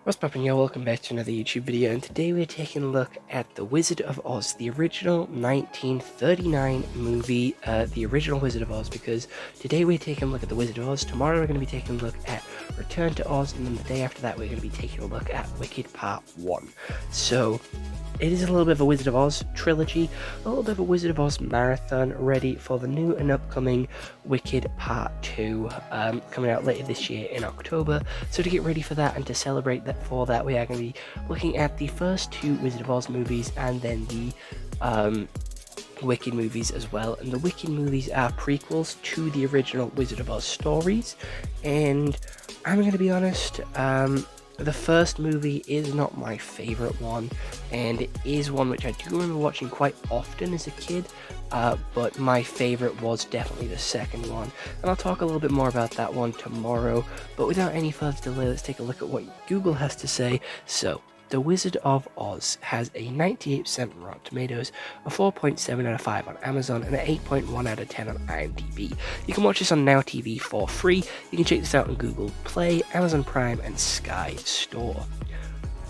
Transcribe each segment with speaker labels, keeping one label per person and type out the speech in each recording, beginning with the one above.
Speaker 1: What's poppin', y'all? Welcome back to another YouTube video, and today we're taking a look at The Wizard of Oz, the original 1939 movie, the original Wizard of Oz, because today we're taking a look at The Wizard of Oz, tomorrow we're going to be taking a look at Return to Oz, and then the day after that we're going to be taking a look at Wicked Part 1. So, it is a little bit of a Wizard of Oz trilogy, a little bit of a Wizard of Oz marathon, ready for the new and upcoming Wicked Part 2, coming out later this year in October. So to get ready for that and to celebrate that, for that, we are going to be looking at the first two Wizard of Oz movies and then the Wicked movies as well. And the Wicked movies are prequels to the original Wizard of Oz stories, and I'm going to be honest, the first movie is not my favourite one, and it is one which I do remember watching quite often as a kid, but my favourite was definitely the second one, and I'll talk a little bit more about that one tomorrow. But without any further delay, let's take a look at what Google has to say. So, The Wizard of Oz has a 98% on Rotten Tomatoes, a 4.7 out of 5 on Amazon, and an 8.1 out of 10 on IMDb. You can watch this on Now TV for free. You can check this out on Google Play, Amazon Prime, and Sky Store.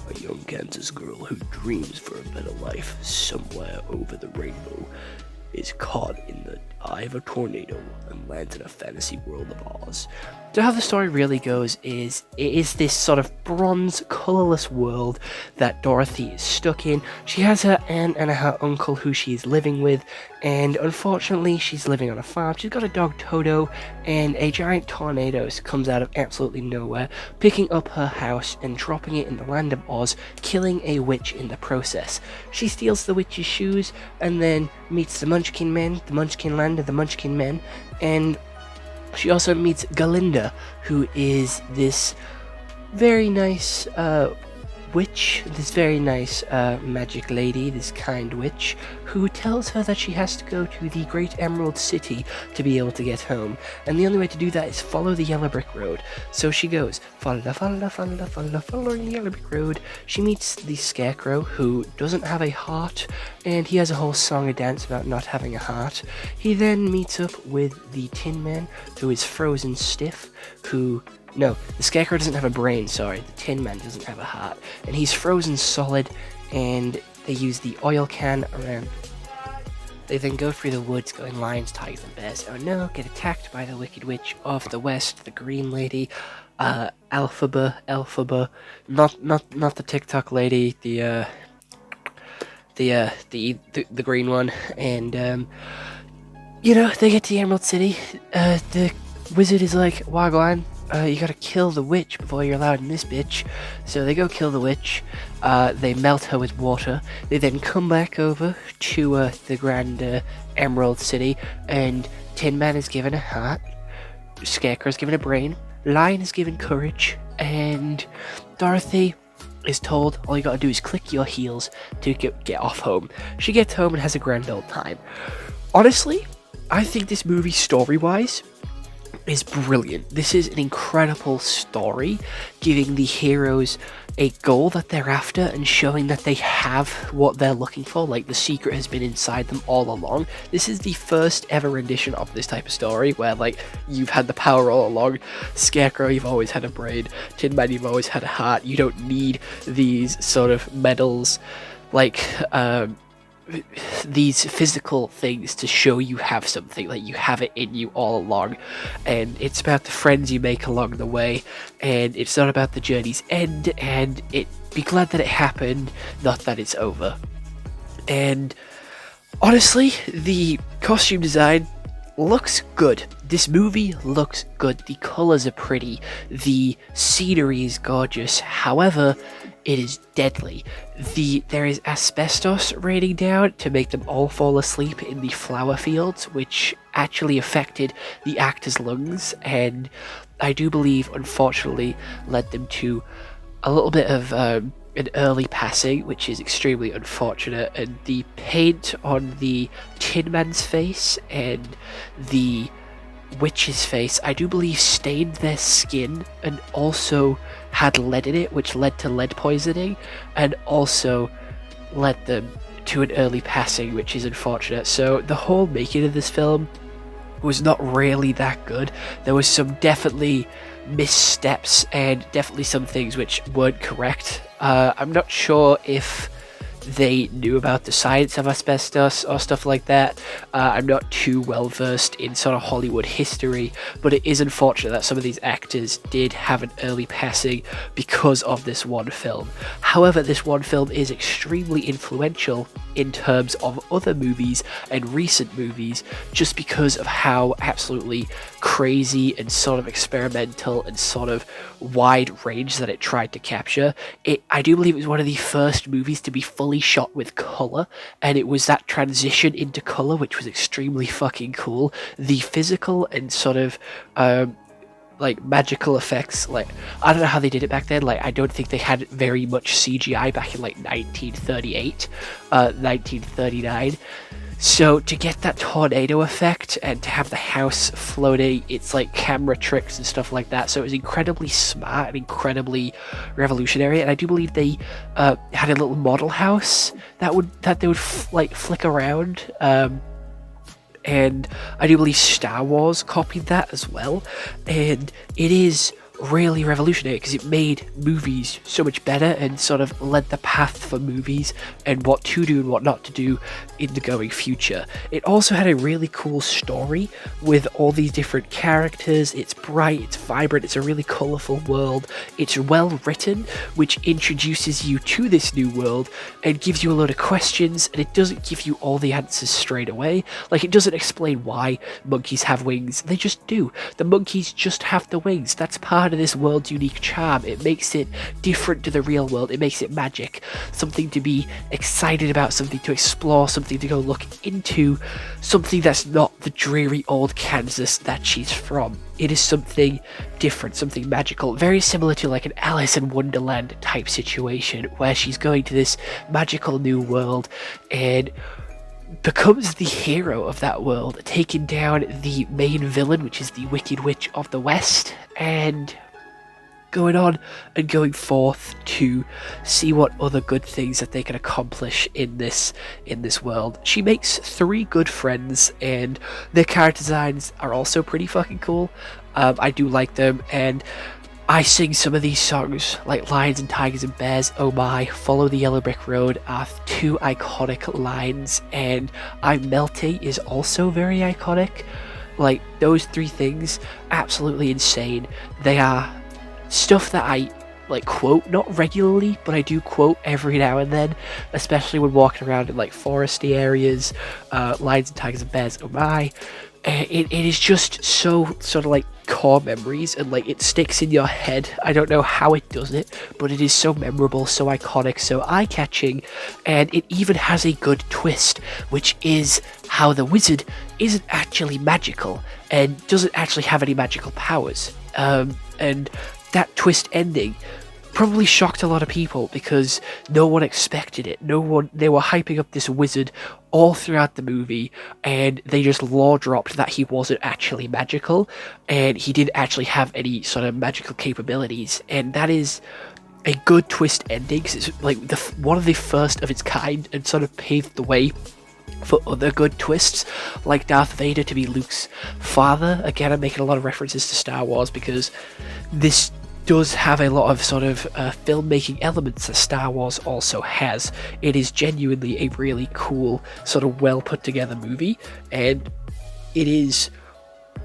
Speaker 1: A young Kansas girl who dreams for a better life somewhere over the rainbow is caught in the eye of a tornado and lands in a fantasy world of Oz. So how the story really goes is, it is this sort of bronze, colourless world that Dorothy is stuck in. She has her aunt and her uncle who she's living with, and unfortunately she's living on a farm. She's got a dog, Toto, and a giant tornado comes out of absolutely nowhere, picking up her house and dropping it in the land of Oz, killing a witch in the process. She steals the witch's shoes and then meets the Munchkin Men, the Munchkin Land of the Munchkin Men, and she also meets Galinda, who is this very nice witch, this very nice magic lady, this kind witch, who tells her that she has to go to the Great Emerald City to be able to get home, and the only way to do that is follow the yellow brick road. So she goes, following the yellow brick road. She meets the Scarecrow, who doesn't have a heart, and he has a whole song and dance about not having a heart. He then meets up with the Tin Man, who is frozen stiff, No, the Scarecrow doesn't have a brain, sorry. The Tin Man doesn't have a heart. And he's frozen solid, and they use the oil can around. They then go through the woods, going lions, tigers, and bears. Oh no, get attacked by the Wicked Witch of the West, the Green Lady, Elphaba, not the TikTok lady, the green one. And, they get to the Emerald City. The wizard is like, Wagwan, you gotta kill the witch before you're allowed in this bitch. So they go kill the witch, they melt her with water, they then come back over to the Grand Emerald City, and Tin Man is given a heart, Scarecrow is given a brain, Lion is given courage, and Dorothy is told all you gotta do is click your heels to get off home. She gets home and has a grand old time. Honestly, I think this movie, story-wise, is brilliant. This is an incredible story, giving the heroes a goal that they're after and showing that they have what they're looking for, like the secret has been inside them all along. This is the first ever rendition of this type of story where, like, you've had the power all along. Scarecrow, you've always had a brain. Tin Man, you've always had a heart. You don't need these sort of medals, like, these physical things to show you have something, like you have it in you all along. And it's about the friends you make along the way, and it's not about the journey's end, and be glad that it happened, not that it's over. And honestly, the costume design looks good. This movie looks good. The colors are pretty, the scenery is gorgeous, however, it is deadly. There is asbestos raining down to make them all fall asleep in the flower fields, which actually affected the actors' lungs, and I do believe, unfortunately, led them to a little bit of an early passing, which is extremely unfortunate. And the paint on the Tin Man's face and the witch's face, I do believe, stained their skin and also had lead in it, which led to lead poisoning and also led them to an early passing, which is unfortunate. So the whole making of this film was not really that good. There was some definitely missteps and definitely some things which weren't correct. I'm not sure if they knew about the science of asbestos or stuff like that. I'm not too well versed in sort of Hollywood history, but it is unfortunate that some of these actors did have an early passing because of this one film. However, this one film is extremely influential in terms of other movies and recent movies, just because of how absolutely crazy and sort of experimental and sort of wide range that it tried to capture. I do believe it was one of the first movies to be fully shot with color, and it was that transition into color which was extremely fucking cool. The physical and sort of like magical effects, like I don't know how they did it back then. Like I don't think they had very much CGI back in like 1938, 1939. So to get that tornado effect and to have the house floating, it's like camera tricks and stuff like that. So it was incredibly smart and incredibly revolutionary. And I do believe they had a little model house that they would like flick around. And I do believe Star Wars copied that as well. And it is really revolutionary because it made movies so much better and sort of led the path for movies and what to do and what not to do in the going future. It also had a really cool story with all these different characters. It's bright, it's vibrant, it's a really colourful world. It's well written, which introduces you to this new world and gives you a load of questions, and it doesn't give you all the answers straight away. Like, it doesn't explain why monkeys have wings, they just do. The monkeys just have the wings. That's part of this world's unique charm. It makes it different to the real world. It makes it magic, something to be excited about, something to explore, something to go look into, something that's not the dreary old Kansas that she's from. It is something different, something magical, very similar to like an Alice in Wonderland type situation where she's going to this magical new world and becomes the hero of that world, taking down the main villain, which is the Wicked Witch of the West, and going on and going forth to see what other good things that they can accomplish in this world. She makes 3 good friends, and their character designs are also pretty fucking cool. I do like them, and I sing some of these songs, like Lions and Tigers and Bears, Oh My, Follow the Yellow Brick Road, are 2 iconic lines, and I'm Melty is also very iconic. Like, those 3 things, absolutely insane. They are stuff that I like quote, not regularly, but I do quote every now and then, especially when walking around in like foresty areas. Lions and Tigers and Bears, oh my. It is just so sort of like core memories, and like it sticks in your head. I don't know how it does it, but it is so memorable, so iconic, so eye-catching, and it even has a good twist, which is how the wizard isn't actually magical and doesn't actually have any magical powers. And that twist ending probably shocked a lot of people because no one expected it. They were hyping up this wizard all throughout the movie, and they just lore dropped that he wasn't actually magical and he didn't actually have any sort of magical capabilities. And that is a good twist ending, 'cause it's like one of the first of its kind, and sort of paved the way for other good twists, like Darth Vader to be Luke's father. Again, I'm making a lot of references to Star Wars because this does have a lot of sort of filmmaking elements that Star Wars also has. It is genuinely a really cool, sort of well put together movie, and it is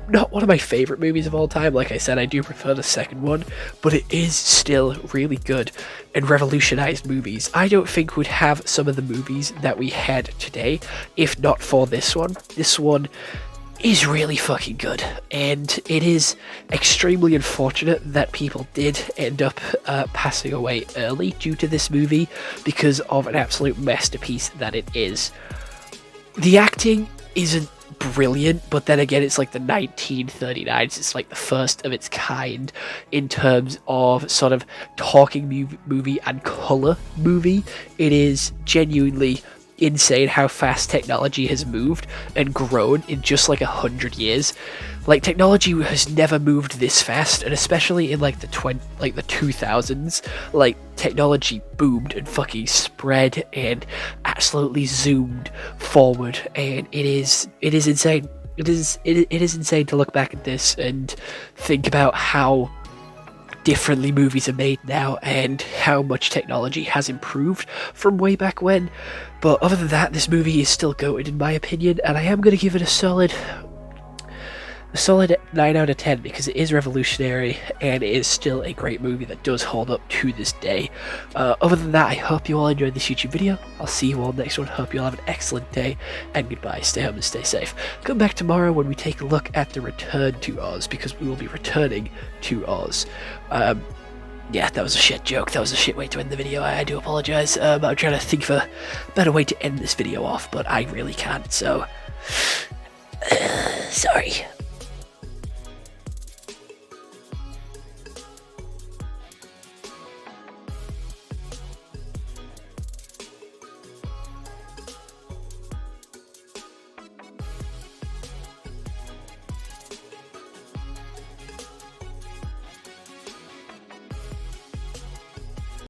Speaker 1: not one of my favourite movies of all time. Like I said, I do prefer the second one, but it is still really good and revolutionized movies. I don't think we'd have some of the movies that we had today if not for this one. This one is really fucking good, and it is extremely unfortunate that people did end up passing away early due to this movie because of an absolute masterpiece that it is. The acting isn't brilliant, but then again, it's like the 1939s. It's like the first of its kind in terms of sort of talking movie and color movie. It is genuinely insane how fast technology has moved and grown in just like 100 years. Like, technology has never moved this fast, and especially in like the 2000s, like technology boomed and fucking spread and absolutely zoomed forward, and it is insane. It is insane to look back at this and think about how differently movies are made now and how much technology has improved from way back when. But other than that, this movie is still goated in my opinion, and I am going to give it a solid 9 out of 10 because it is revolutionary and it is still a great movie that does hold up to this day. Other than that, I hope you all enjoyed this YouTube video. I'll see you all next one. Hope you all have an excellent day, and goodbye. Stay home and stay safe. Come back tomorrow when we take a look at the Return to Oz, because we will be returning to Oz. Yeah, that was a shit joke. That was a shit way to end the video. I do apologize. I'm trying to think of a better way to end this video off, but I really can't, so sorry.